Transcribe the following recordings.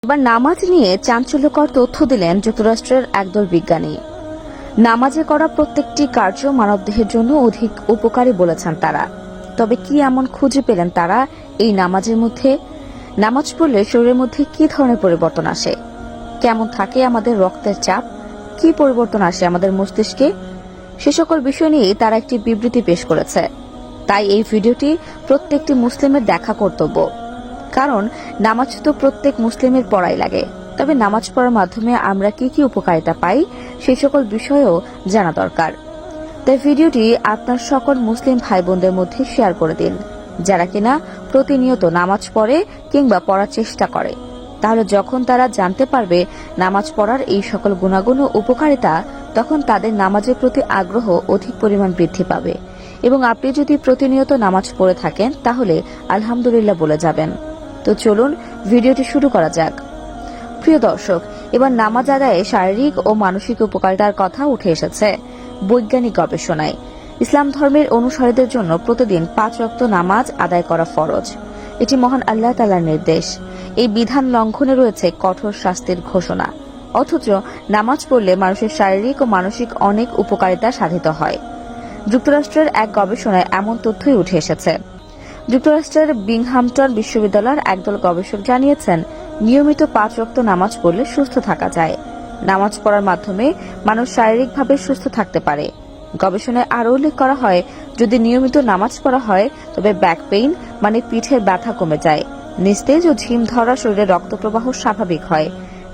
এবার নামাজ নিয়ে চাঞ্চল্যকর তথ্য দিলেন যুক্তরাষ্ট্রের একদল বিজ্ঞানী। নামাজে করা প্রত্যেকটি কার্য মানবদেহের জন্য অধিক উপকারী বলেছেন তারা। তবে কি এমন খুঁজে পেলেন তারা এই নামাজের মধ্যে? নামাজ পড়লে শরীরের মধ্যে কি ধরনের পরিবর্তন আসে? কেমন থাকে আমাদের রক্তের চাপ? কি পরিবর্তন আসে আমাদের মস্তিষ্কে? সে সকল বিষয় নিয়ে তারা একটি বিবৃতি পেশ করেছে। তাই এই ভিডিওটি প্রত্যেকটি মুসলিমের দেখা কর্তব্য। কারণ নামাজ তো প্রত্যেক মুসলিমের পড়াই লাগে। তবে নামাজ পড়ার মাধ্যমে আমরা কি কি উপকারিতা পাই সেই সকল বিষয়ও জানা দরকার। তাই ভিডিওটি আপনার সকল মুসলিম ভাই বোনদের মধ্যে শেয়ার করে দিন, যারা কিনা প্রতিনিয়ত নামাজ পড়ে কিংবা পড়ার চেষ্টা করে। তাহলে যখন তারা জানতে পারবে নামাজ পড়ার এই সকল গুণাগুণ ও উপকারিতা, তখন তাদের নামাজের প্রতি আগ্রহ অধিক পরিমাণ বৃদ্ধি পাবে। এবং আপনি যদি প্রতিনিয়ত নামাজ পড়ে থাকেন তাহলে আলহামদুলিল্লাহ বলে যাবেন। তো চলুন ভিডিওটি শুরু করা যাক। প্রিয় দর্শক, এবার নামাজ আদায়ে শারীরিক ও মানসিক উপকারিতার কথা উঠে এসেছে বৈজ্ঞানিক গবেষণায়। ইসলাম ধর্মের অনুসারীদের জন্য প্রতিদিন 5 ওয়াক্ত নামাজ আদায় করা ফরজ। এটি মহান আল্লাহ তাআলার নির্দেশ। এই বিধান লঙ্ঘনে রয়েছে কঠোর শাস্তির ঘোষণা। অথচ নামাজ পড়লে মানুষের শারীরিক ও মানসিক অনেক উপকারিতা সাধিত হয়। যুক্তরাষ্ট্রের এক গবেষণায় এমন তথ্যই উঠে এসেছে। যুক্তরাষ্ট্রের বিংহামটন বিশ্ববিদ্যালয়ের একদল গবেষক জানিয়েছেন, নিয়মিত 5 ওয়াক্ত নামাজ পড়লে সুস্থ থাকা যায়। নামাজ পড়ার মাধ্যমে মানুষ শারীরিকভাবে সুস্থ থাকতে পারে। গবেষণায় আরও উল্লেখ করা হয়, যদি নিয়মিত নামাজ পড়া হয় তবে ব্যাক পেইন মানে পিঠের ব্যথা কমে যায়। নিস্তেজ ও ঝিম ধরা শরীরে রক্তপ্রবাহ স্বাভাবিক হয়।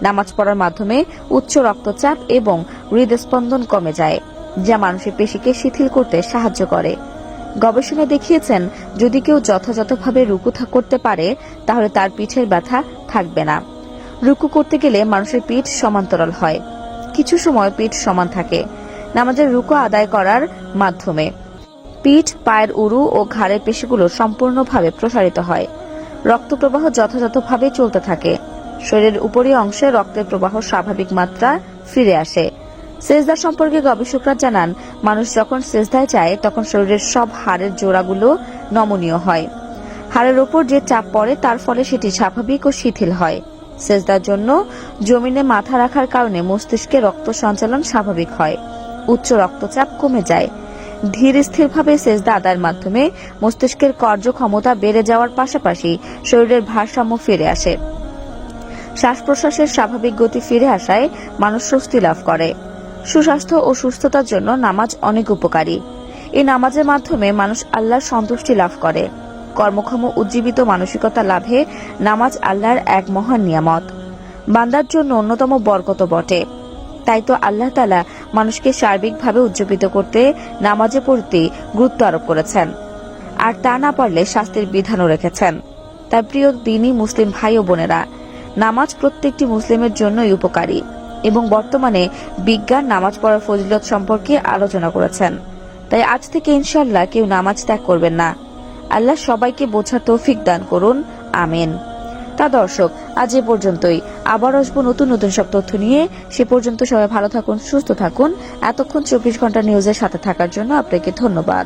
নামাজ পড়ার মাধ্যমে উচ্চ রক্তচাপ এবং হৃদস্পন্দন কমে যায়, যা মানুষের পেশিকে শিথিল করতে সাহায্য করে। গবেষণায় দেখিয়েছেন, যদি কেউ যথাযথভাবে রুকু করতে পারে তাহলে তার পিঠের ব্যথা থাকবে না। রুকু করতে গেলে মানুষের পিঠ সমান্তরাল হয়। কিছু সময় পিঠ সমান থাকে। নামাজের রুকু আদায় করার মাধ্যমে পিঠ, পায়ের উরু ও ঘাড়ের পেশিগুলো সম্পূর্ণভাবে প্রসারিত হয়। রক্তপ্রবাহ যথাযথভাবে চলতে থাকে। শরীরের উপরি অংশে রক্তের প্রবাহ স্বাভাবিক মাত্রা ফিরে আসে। সেজদা সম্পর্কে গবেষকরা জানান, মানুষ যখন সেজদায় যায় তখন শরীরের সব হাড়ের জোড়াগুলো নমনীয় হয়। হাড়ের ওপর যে চাপ পড়ে তার ফলে সেটি স্বাভাবিক ও শিথিল হয়। সেজদার জন্য জমিনে মাথা রাখার কারণে মস্তিষ্কে রক্ত সঞ্চালন স্বাভাবিক হয়। উচ্চ রক্তচাপ কমে যায়। ধীর স্থিরভাবে সেজদা আদায়ের মাধ্যমে মস্তিষ্কের কার্যক্ষমতা বেড়ে যাওয়ার পাশাপাশি শরীরের ভারসাম্য ফিরে আসে। শ্বাস প্রশ্বাসের স্বাভাবিক গতি ফিরে আসায় মানুষ স্বস্তি লাভ করে। সুস্বাস্থ্য ও সুস্থতার জন্য নামাজ অনেক উপকারী। এই নামাজের মাধ্যমে মানুষ আল্লাহর সন্তুষ্টি লাভ করে। কর্মক্ষম উজ্জীবিত মানসিকতা লাভে নামাজ আল্লাহর এক মহান নিয়ামত, বান্দার জন্য অন্যতম বরকত বটে। তাই তো আল্লাহ তাআলা মানুষকে সার্বিকভাবে উজ্জীবিত করতে নামাজের প্রতি গুরুত্ব আরোপ করেছেন, আর তা না পারলে শাস্তির বিধানও রেখেছেন। তাই প্রিয় দ্বীনী মুসলিম ভাই ও বোনেরা, নামাজ প্রত্যেকটি মুসলিমের জন্যই উপকারী। এবং বর্তমানে বিজ্ঞান নামাজ পড়ার ফজিলত সম্পর্কে আলোচনা করেছেন। তাই আজ থেকে ইনশাআল্লাহ কেউ নামাজ ত্যাগ করবেন না। আল্লাহ সবাইকে বোঝার তৌফিক দান করুন, আমিন। তা দর্শক, আজ এ পর্যন্তই। আবার আসবো নতুন নতুন সব তথ্য নিয়ে। সে পর্যন্ত সবাই ভালো থাকুন, সুস্থ থাকুন। এতক্ষণ 24 ঘন্টা নিউজের সাথে থাকার জন্য আপনাকে ধন্যবাদ।